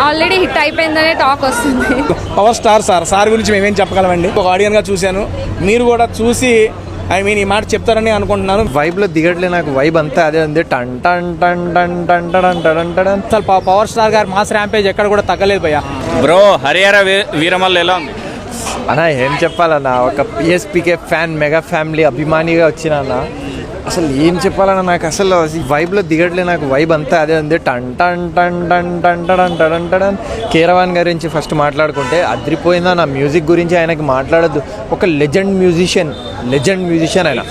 Already hit అయిపోయిందనే talk వస్తుంది. Power star sir గురించి మేమేం చెప్పగలమండి. ఒక ఆడియన్గా చూశాను, మీరు కూడా చూసి ఈ మాట చెప్తారని అనుకుంటున్నాను. వైబ్లో దిగట్లే నాకు వైబ్ అంతా అదే ఉంది. టన్ టన్ టన్ టన్ టన్ టన్ టన్ టన్. అసలు పవర్ స్టార్ గారు మాస్ ర్యాంపేజ్ ఎక్కడ కూడా తగ్గలేదు భయ్యా. బ్రో హరిహర వీరమల్లు ఎలా ఉంది అన్నా? ఏం చెప్పాలన్నా, ఒక పిఎస్పీకే ఫ్యాన్ మెగా ఫ్యామిలీ అభిమానిగా వచ్చిన అన్న, అసలు ఏం చెప్పాలన్నా, నాకు అసలు ఈ వైబ్లో దిగట్లే నాకు వైబ్ అంతా అదే ఉంది. టన్ టన్ టన్ టన్ టన్ టన్ టన్ టన్. కీరవాన్ గురించి ఫస్ట్ మాట్లాడుకుంటే అదిరిపోయిందా. నా మ్యూజిక్ గురించి ఆయనకి మాట్లాడద్దు. ఒక లెజెండ్ మ్యూజిషియన్ ఆయన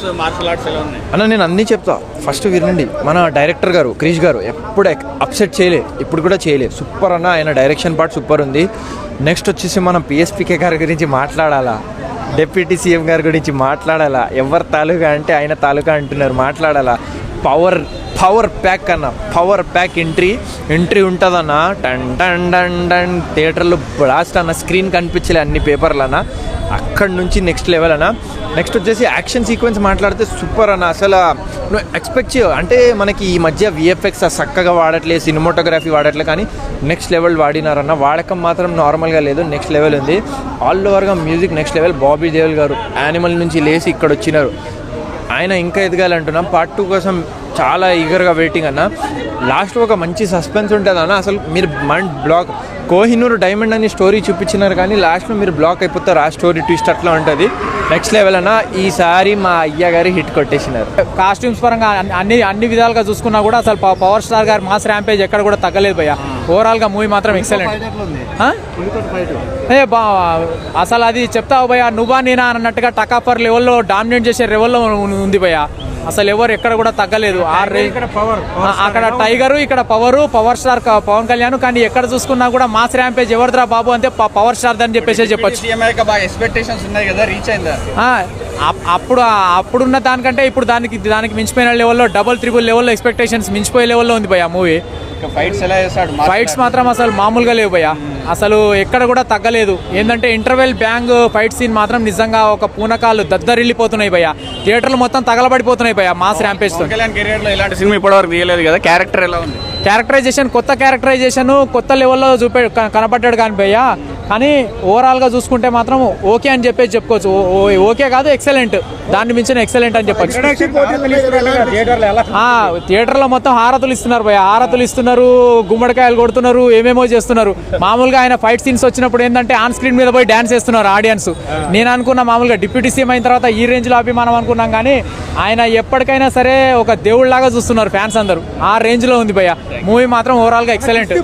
అన్న. నేను అన్నీ చెప్తా, ఫస్ట్ వినండి. మన డైరెక్టర్ గారు క్రిష్ గారు ఎప్పుడు అప్సెట్ చేయలేదు, ఇప్పుడు కూడా చేయలేదు. సూపర్ అన్న, ఆయన డైరెక్షన్ పార్ట్ సూపర్ ఉంది. నెక్స్ట్ వచ్చేసి మనం పిఎస్పీకే గారి గురించి మాట్లాడాలా, డిప్యూటీ సీఎం గారి గురించి మాట్లాడాలా. ఎవరి తాలూకా అంటే ఆయన తాలూకా అంటున్నారు, మాట్లాడాలా. పవర్ ప్యాక్ అన్న, పవర్ ప్యాక్ ఎంట్రీ ఉంటుందన్న. టన్ టన్ టన్ టన్. థియేటర్లో బ్లాస్ట్ అన్న, స్క్రీన్ కనిపించలే అన్ని పేపర్లు అన్న. అక్కడి నుంచి నెక్స్ట్ లెవెల్ అన్న. నెక్స్ట్ వచ్చేసి యాక్షన్ సీక్వెన్స్ మాట్లాడితే సూపర్ అన్న. అసలు నువ్వు ఎక్స్పెక్ట్ చేయవు. అంటే మనకి ఈ మధ్య విఎఫ్ఎక్స్ చక్కగా వాడట్లేదు, సినిమాటోగ్రఫీ వాడట్లేదు, కానీ నెక్స్ట్ లెవెల్ వాడినారన్న. వాడకం మాత్రం నార్మల్గా లేదు, నెక్స్ట్ లెవెల్ ఉంది. ఆల్ ఓవర్గా music next level. Bobby Deval గారు యానిమల్ నుంచి లేచి ఇక్కడ వచ్చినారు. ఆయన ఇంకా ఎదగాలంటున్నాం. పార్ట్ 2 కోసం చాలా ఈగర్గా వెయిటింగ్ అన్న. లాస్ట్లో ఒక మంచి సస్పెన్స్ ఉంటుంది అన్న. అసలు మీరు మైండ్ బ్లాక్. కోహినూర్ డైమండ్ అని స్టోరీ చూపించినారు, కానీ లాస్ట్లో మీరు బ్లాక్ అయిపోతారు. ఆ స్టోరీ ట్విస్ట్ అట్లా ఉంటుంది. నెక్స్ట్ లెవెల్ అన్న. ఈసారి మా అయ్య గారి హిట్ కొట్టేసినారు. కాస్ట్యూమ్స్ పరంగా అన్ని విధాలుగా చూసుకున్నా కూడా అసలు పవర్ స్టార్ గారు మాస్ ర్యాంపేజ్ ఎక్కడ కూడా తగ్గలేదు భయ్య. ఓవరాల్గా మూవీ మాత్రం ఎక్సలెంట్. అసలు అది చెప్తావు భయ్య, నువ్వా నేనా అన్నట్టుగా టకాపర్ లెవెల్లో డామినేట్ చేసే లెవెల్లో ఉంది భయ్య. అసలు ఎవరు ఎక్కడ కూడా తగ్గలేదు. అక్కడ టైగరు, ఇక్కడ పవర్ స్టార్ పవన్ కళ్యాణ్. కానీ ఎక్కడ చూసుకున్నా కూడా మాస్ ర్యాంపేజ్ ఎవరిద్రా బాబు అంటే పవర్ స్టార్ అని చెప్పేసి చెప్పొచ్చు. అప్పుడున్న దానికంటే ఇప్పుడు దానికి మించిపోయిన లెవెల్లో, డబుల్ త్రిబుల్ లెవెల్లో ఎక్స్పెక్టేషన్స్ మించిపోయే లెవెల్లో ఉంది భయ్య మూవీ. ఫైట్స్ మాత్రం అసలు మామూలుగా లేవు భయ్య. అసలు ఎక్కడ కూడా తగ్గలేదు. ఏంటంటే ఇంటర్వెల్ బ్యాంగ్ ఫైట్ సీన్ మాత్రం నిజంగా ఒక పూనకాలు దద్దరిల్లిపోతున్నాయి భయ్య. థియేటర్లు మొత్తం తగలబడిపోతున్నాయి భయ్య మాస్ ర్యాంపేజ్ తో. ఇలాంటి సినిమా ఇప్పటివరకు తీయలేదు కదా. క్యారెక్టర్ ఎలా ఉంది? క్యారెక్టరైజేషన్, కొత్త క్యారెక్టరైజేషన్, కొత్త లెవెల్లో కనపడ్డాడు కానీ భయ్య. కానీ ఓవరాల్గా చూసుకుంటే మాత్రం ఓకే అని చెప్పేసి చెప్పుకోవచ్చు. ఓకే కాదు, ఎక్సలెంట్. దాన్ని మించిన ఎక్సలెంట్ అని చెప్పచ్చు. థియేటర్లో మొత్తం హారతులు ఇస్తున్నారు భయ్య, హారతులు ఇస్తున్నారు, గుమ్మడికాయలు కొడుతున్నారు, ఏమేమో చేస్తున్నారు. మామూలుగా ఆయన ఫైట్ సీన్స్ వచ్చినప్పుడు ఏంటంటే ఆన్ స్క్రీన్ మీద పోయి డాన్స్ చేస్తున్నారు ఆడియన్స్. నేను అనుకున్నా మామూలుగా డిప్యూటీ సీఎం అయిన తర్వాత ఈ రేంజ్లో అభిమానం అనుకున్నాం, కానీ ఆయన ఎప్పటికైనా సరే ఒక దేవుళ్లాగా చూస్తున్నారు ఫ్యాన్స్ అందరూ. ఆ రేంజ్లో ఉంది భయ్య మూవీ మాత్రం. ఓవరాల్గా ఎక్సలెంట్.